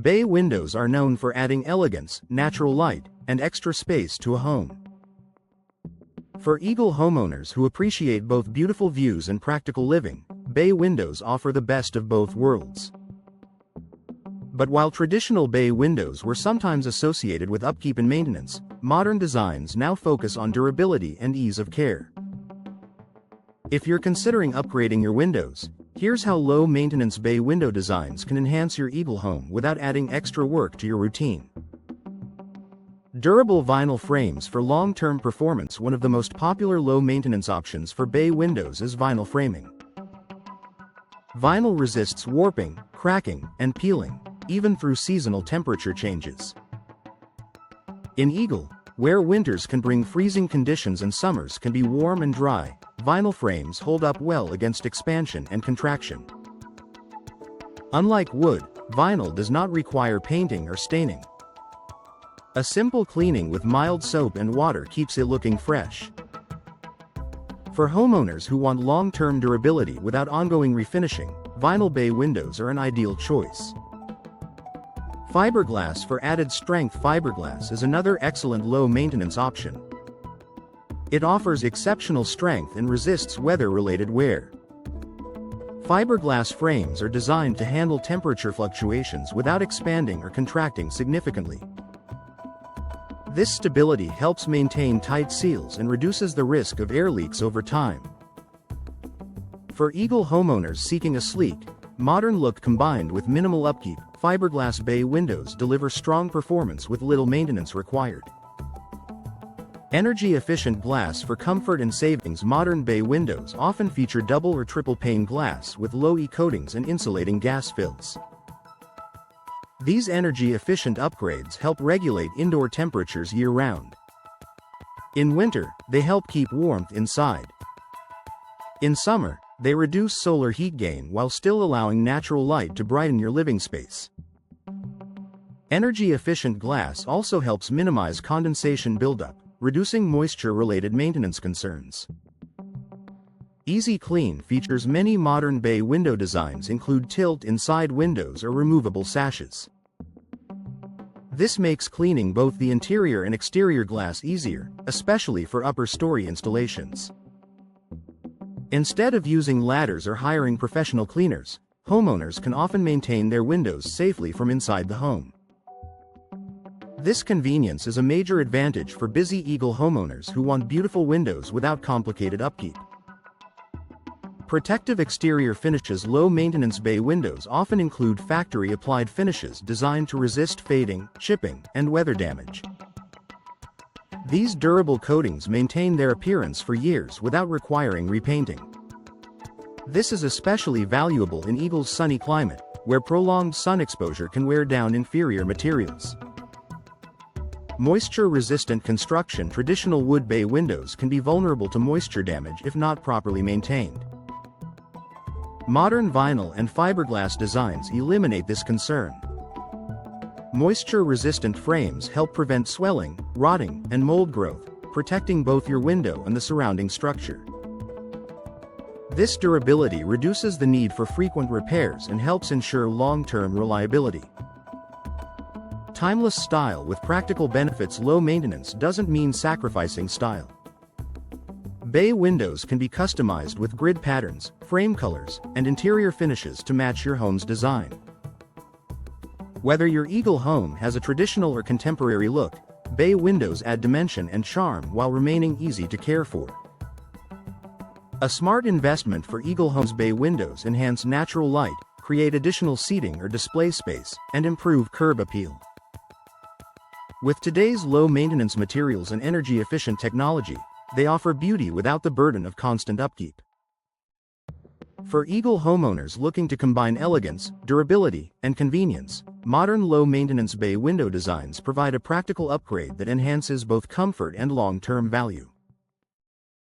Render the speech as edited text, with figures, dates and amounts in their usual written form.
Bay windows are known for adding elegance, natural light, and extra space to a home. For Eagle homeowners who appreciate both beautiful views and practical living, bay windows offer the best of both worlds. But while traditional bay windows were sometimes associated with upkeep and maintenance, modern designs now focus on durability and ease of care. If you're considering upgrading your windows, here's how low-maintenance bay window designs can enhance your Eagle home without adding extra work to your routine. Durable vinyl frames for long-term performance. One of the most popular low-maintenance options for bay windows is vinyl framing. Vinyl resists warping, cracking, and peeling, even through seasonal temperature changes. In Eagle, where winters can bring freezing conditions and summers can be warm and dry, vinyl frames hold up well against expansion and contraction. Unlike wood, vinyl does not require painting or staining. A simple cleaning with mild soap and water keeps it looking fresh. For homeowners who want long-term durability without ongoing refinishing, vinyl bay windows are an ideal choice. Fiberglass for added strength. Fiberglass is another excellent low-maintenance option. It offers exceptional strength and resists weather-related wear. Fiberglass frames are designed to handle temperature fluctuations without expanding or contracting significantly. This stability helps maintain tight seals and reduces the risk of air leaks over time. For Eagle homeowners seeking a sleek, modern look combined with minimal upkeep, fiberglass bay windows deliver strong performance with little maintenance required. Energy-efficient glass for comfort and savings. Modern bay windows often feature double or triple pane glass with low E coatings and insulating gas fills. These energy-efficient upgrades help regulate indoor temperatures year-round. In winter, they help keep warmth inside. In summer, they reduce solar heat gain while still allowing natural light to brighten your living space. Energy-efficient glass also helps minimize condensation buildup, reducing moisture-related maintenance concerns. Easy Clean features. Many modern bay window designs include tilt-inside windows or removable sashes. This makes cleaning both the interior and exterior glass easier, especially for upper-story installations. Instead of using ladders or hiring professional cleaners, homeowners can often maintain their windows safely from inside the home. This convenience is a major advantage for busy Eagle homeowners who want beautiful windows without complicated upkeep. Protective exterior finishes. Low-maintenance bay windows often include factory-applied finishes designed to resist fading, chipping, and weather damage. These durable coatings maintain their appearance for years without requiring repainting. This is especially valuable in Eagle's sunny climate, where prolonged sun exposure can wear down inferior materials. Moisture-resistant construction. Traditional wood bay windows can be vulnerable to moisture damage if not properly maintained. Modern vinyl and fiberglass designs eliminate this concern. Moisture-resistant frames help prevent swelling, rotting, and mold growth, protecting both your window and the surrounding structure. This durability reduces the need for frequent repairs and helps ensure long-term reliability. Timeless style with practical benefits. Low maintenance doesn't mean sacrificing style. Bay windows can be customized with grid patterns, frame colors, and interior finishes to match your home's design. Whether your Eagle home has a traditional or contemporary look, bay windows add dimension and charm while remaining easy to care for. A smart investment for Eagle homes. Bay windows enhance natural light, create additional seating or display space, and improve curb appeal. With today's low-maintenance materials and energy-efficient technology, they offer beauty without the burden of constant upkeep. For Eagle homeowners looking to combine elegance, durability, and convenience, modern low-maintenance bay window designs provide a practical upgrade that enhances both comfort and long-term value.